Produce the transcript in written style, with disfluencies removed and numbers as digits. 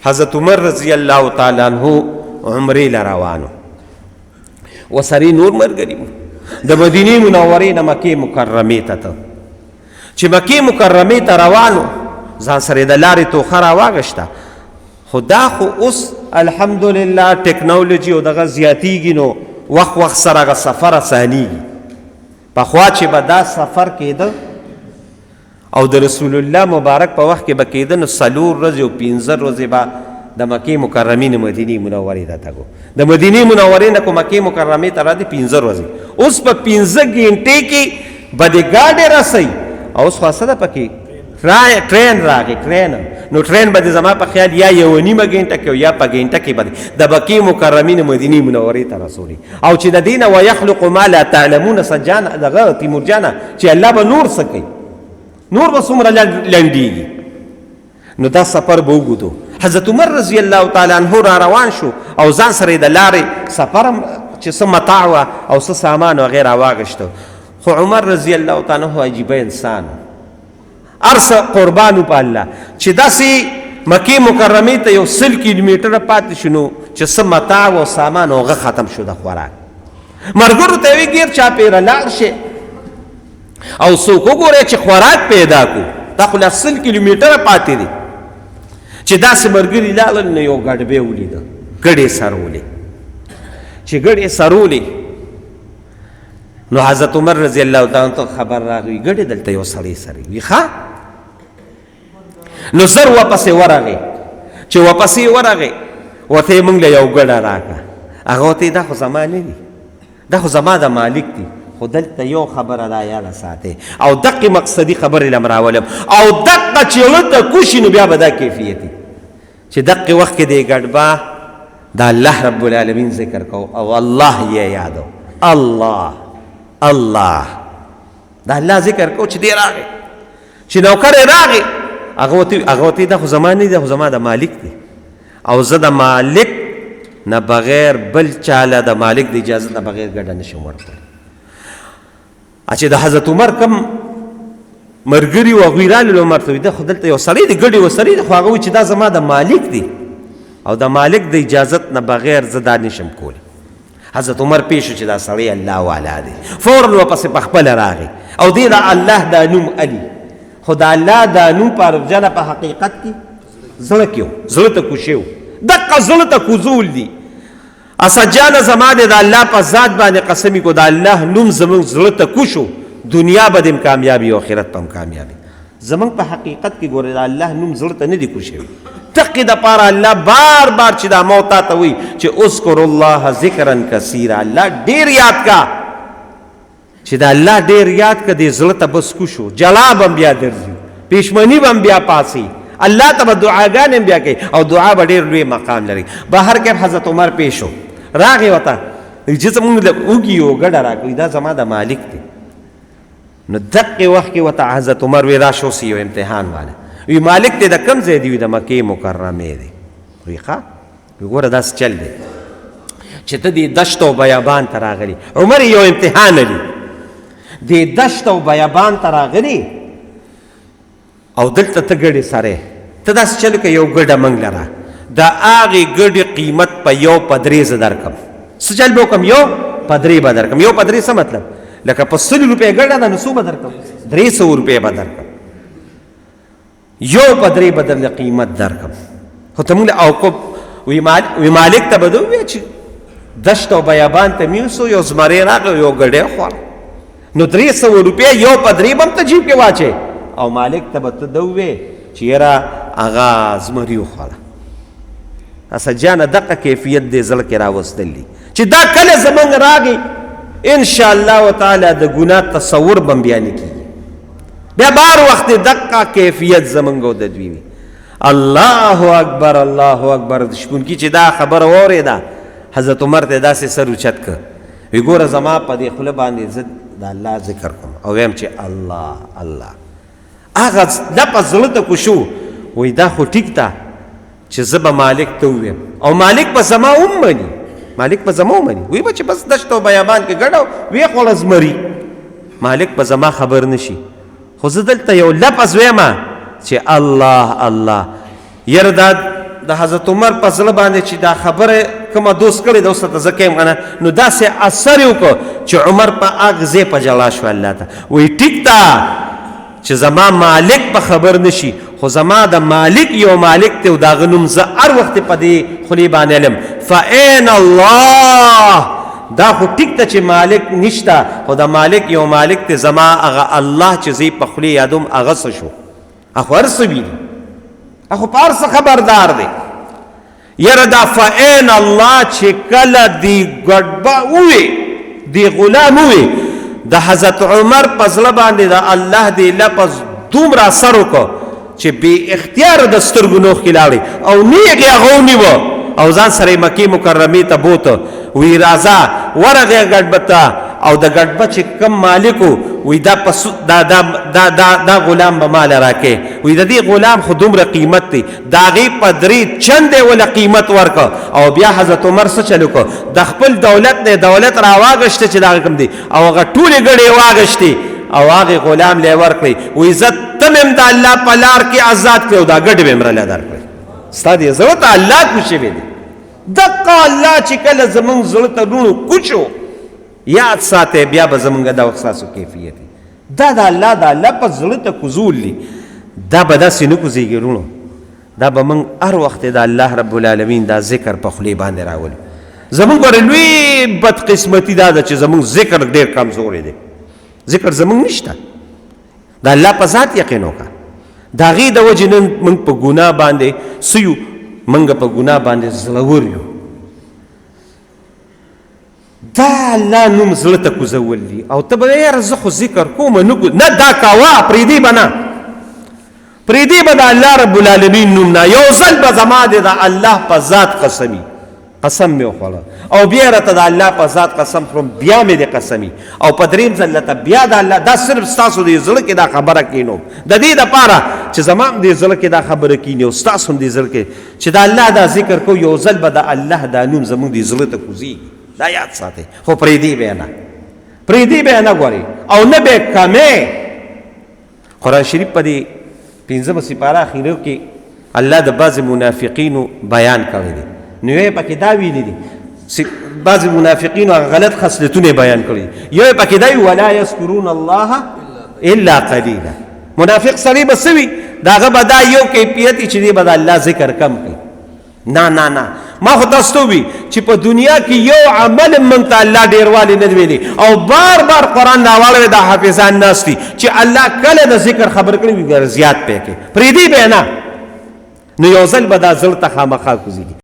حضرت عمر رضی الله تعالی عنہ عمرې له روانو وسرې نور ملګري وو د مدینې منورې نه مکې مکرمې ته ته چې مکې مکرمې ته روانو ځان سره د لارې توخه راواغشته خو دا خو اوس الحمدلله ټکنالوجي او دغه زیاتیږي نو وخت سره هغه سفر اسانیږي پخوا چې به دا سفر کېده او د رسول الله مبارک په وخت کې به کېده نو 4 ورځې او 15 ورځې به د مکې مکرمې نه مدینې منورې ته تګو د مدینې منورې نه کو مکې مکرمې ته راځي 15 ورځې اوس په 15 غنټې کې به د ګاډۍ رسئ او اوس خو څه ده پکې ټرین راغی ټرین نو ټرین به د زما په خیال یا 1.5 غنټه کې یا په غنټه کې به د مکې مکرمې نه مدینې منورې ته رسولي او چې د دې نه ویخلق ما لا تعلمون سجان دغه تیمور جانه چې الله به نور څه کوي نور به څومره لنډېږي نو دا سفر به وګدو حضرت عمر رضی الله تعالی عنہ را روان شو او ځان سره د لارې سفر چې څه متاع وه او څه سامان وغیره واغشته خو عمر رضی الله تعالی عنہ عجیبه انسان هر څه قربان په الله چې داسې مکې مکرمې ته یو 100 کیلومتره پاتې شو نو چې څه متاع او سامان هغه ختم شو د خوراک ملګرو ته یې ګیر چاپېره لاړ شي او څوک وګورئ چې خوراک پیدا کو دا خو 100 کیلومتره پاتې دی چې داسې ملګري لاړل نو یو ګډبې ولیده ګډې سرولې چې ګډې سرولې نو حضرت عمر رضی الله تعالی عنہ خبر راغی ګډې دلته یو سړی سره وي ښه نو زر واپسې ورغی چې واپسې ورغی ورته یې موږ له یو ګډه راکړه هغه ورته دا خو زما نه دي دا خو زما د مالک دي خو دلته یو خبره را یاده ساتئ او دقې مقصدي خبرې له راولم او دقه چې ورته کوشي نو بیا به دا کیفیت وي چې دقې وخت کې دی ګډبه د الله رب العالمین ذکر کو او الله یې یادو الله الله د الله ذکر کو چې دی راغی چې نوکر یې راغی هغه ورته دا خو زما نه دی خو زما د مالک دی او زه د مالک نه بغیر بل چاله د مالک د اجازت نه بغیر ګډه نشم ورکولی چې د حضرت عمر کم ملګري و هغوی رالل عمر ته وایي دا خو دلته یو سړی دی ګډې و سړی دی خو هغه وایي چې دا زما د مالک دی او د مالک د اجازت نه بغیر زه دا نشم کولی حضرت عمر پېښ شو چې دا سړی الله والا دی فورا ورپسې په خپله راغی او دې د الله دا نوم علي خو د الله دا نوم په عربجانه په حقیقت کې زړه کې و زړه ته کوشې و دقه زړه ته کوزول دي اسجانه زما د الله په ذات باندې قسمی کو د الله نوم زمونږ زړه ته کوشو دنیا به دم کامیابی او آخرت په کامیابی زمونږ په حقیقت کې ګوره د الله نوم زړه ته نه دی کوشوي تقې دپاره الله بار بار چې دا مو تا ته وایي چې اذکر الله ذکرا کثیرا الله ډېر یاد کا چې د الله ډېر یاد که دې زړه ته بس کوشو جلا به هم بیا درځي پېشمني به هم بیا پاسي الله ته به دعاګانې هم بیا کوي او دعا به ډېر لوی مقام لري بهر کې حضرت عمر پېښ شو راغی ورته چې زمونږ وږي یو ګډه راکړي دا زما د مالک دی نو دقې وخت کې ورته حضرت عمر وی راشو سی یو امتحان والا وی مالک دی د کوم ځای دی وي د مکې مکرمې دی وی ښه وی ګوره داسې چل دی چې ته دې دشت او بیابان ته راغلي عمر یو امتحان لري دې دشت او بیابان ته راغلي او دلته ته ګډې سره ته داسې چل که یو ګډه موږ لره د هغې ګډې قیمت په یو په 3 زه درکړم څه چل به وکړم یو په 3 به درکړم یو په 3 څه مطلب لکه په 100 روپۍ ګډه ده نو څو به درکړم 300 روپۍ به درکړم یو په 3 به درله قیمت درکړم خو ته موږ او وی مالک ته به ده ووایه چې دشت او بیابان ته مې یوسو یو زمری راغی یو ګډۍ خوړه نو 300 روپۍ یو په 3 به هم ته جیب کې واچوې او مالک ته به ته ده ووایې چې یاره هغه زمري وخوړه اسجانه دقه کیفیت دې زړه کې راوستل دي چې دا کله زمونږ راغی ان شاء الله تعالی د ګناه تصور بم بیان کیږي بیا بار وخت دقه کیفیت زمونږ د دوی وي الله اکبر الله اکبر شپون کی چې دا خبر اوریدا حضرت عمر ته داسې سر اوچت کړ وی ګوره زما په دې خوله باندې زه د الله ذکر کوم او ویم چې الله الله هغه لفظ زړه ته کوشو وی دا خو ټیک ده چې زه به مالک ته وویم او مالک به زما ومني مالک به زما ومني وی به چې بس دشت او بیابان کې ګډه وی خوړه زمري مالک به زما خبر نشي خو زه دلته یو لفظ ویمه چې الله الله یاره دا د حضرت عمر په زړه باندې چې دا خبره کومه دوست کړې ده اوس ته زه کوم که نه نو داسې اثر یې وکړو چې عمر په هغه ځای په ژړا شو الله ته وایي ټیک ده چې زما مالک به خبر نشي خو زما د مالک یو مالک دی او د هغه نوم زه هر وخت په دې خولې باندې علم فعین الله دا خو ټیک ده چې مالک نشته خو د مالک یو مالک دی زما هغه الله چې زه په خولې یادوم هغه څه شو هغه هر څه ویني هغه په هر څه خبردار دی یاره دا فعین الله چې کله دی ګډبه ووي دی غلام ووي د حضرت عمر په زړه باندې د الله دی لفظ دومره اثر وکړو چې بې اختیاره د سترګو نوښکې لاړې او نیغ یې هغه ونیوه او ځان سره یې مکې مکرمې ته بوته وی راځه ورغې ګډبه ته او د ګډبه چې کم مالک و وی دا غلام به مال راکې وی د دې غلام خو دومره قیمت دی د هغې په درې چندې وله قیمت ورکړه او بیا حضرت عمر څه چل وکړه د خپل دولت نه دولت راواغشته چې د هغه کوم دی او هغه ټولې ګړې یې واغشتې او هغې غلام لی ورکړئ وی زه ته مې هم د الله په لار کې آزاد کړې او دا ګډې به یې مرله درکړئ ستا دې زړه ته الله کوز شوی دی دقه الله چې کله زمونږ زړه ته لوڼو کوچو یاد ساتئ بیا به زمونږ دا وخت ستاسو کیفیت دا د الله دا لفظ زړه ته کوزول دي دا به داسې نه کوزېږي وروڼو دا به موږ هر وخت د الله رب العالمین دا ذکر په خولې باندې راولو زمونږ ګورې لوی بدقسمتي دا ده چې زمونږ ذکر ډېر کمزوری دی ذکر زمونږ نشته د الله په ذات یقین وکړه د هغې د وجې نن موږ په ګناه باندې څه یو موږ په ګناه باندې زړور یو دا الله نوم زړه ته کوزول دي او ته به یاره زه خو ذکر کوم نه دا کوه پرېږدی به نه پرېږدی به د الله رب العالمین نوم نه یو ځل به زما د الله په ذات قسمي قسم مې وخوړه او بیا راته د الله په ذات قسم خورم بیا مې د قسمي او په درېیم ځل ته بیا د الله دا صرف ستاسو د زړه کې دا خبره کینو د دې دپاره چې زما هم د زړه کې دا خبره کیني او ستاسو هم د زړه کې چې د الله دا ذکر کو یو ځل به د الله دا نوم زموږ د زړه ته کوزېږي دا یاد ساتئ خو پرېږدی به یې نه پرېږدی به یې نه ګورئ او نه به یې کمې قرآن شریف په دې 15مه سپاره اخیرو کې الله د بعضې منافقینو بیان کړی دی نو یو یې پکې دا ویلي دي بعضې منافقینو هغه غلط خصلتونه بیان کړي یو یې پکې دا وي ولا یذکرون الله الا قلیلا منافق سړی به څه وي د هغه به دا یو کیفیت چې دی به د الله ذکر کم کوي نه نه نه ما خو تاسو ته وي چې په دنیا کې یو عمل موږ ته الله ډېروالی نه ویلي او بار بار قرآن راواړوي دا حافظان ناست دي چې الله کله د ذکر خبر کړي وي زیات پې کوي پرېږدي به یې نه نو یو ځل به دا زړه ته خامخا کوزېږي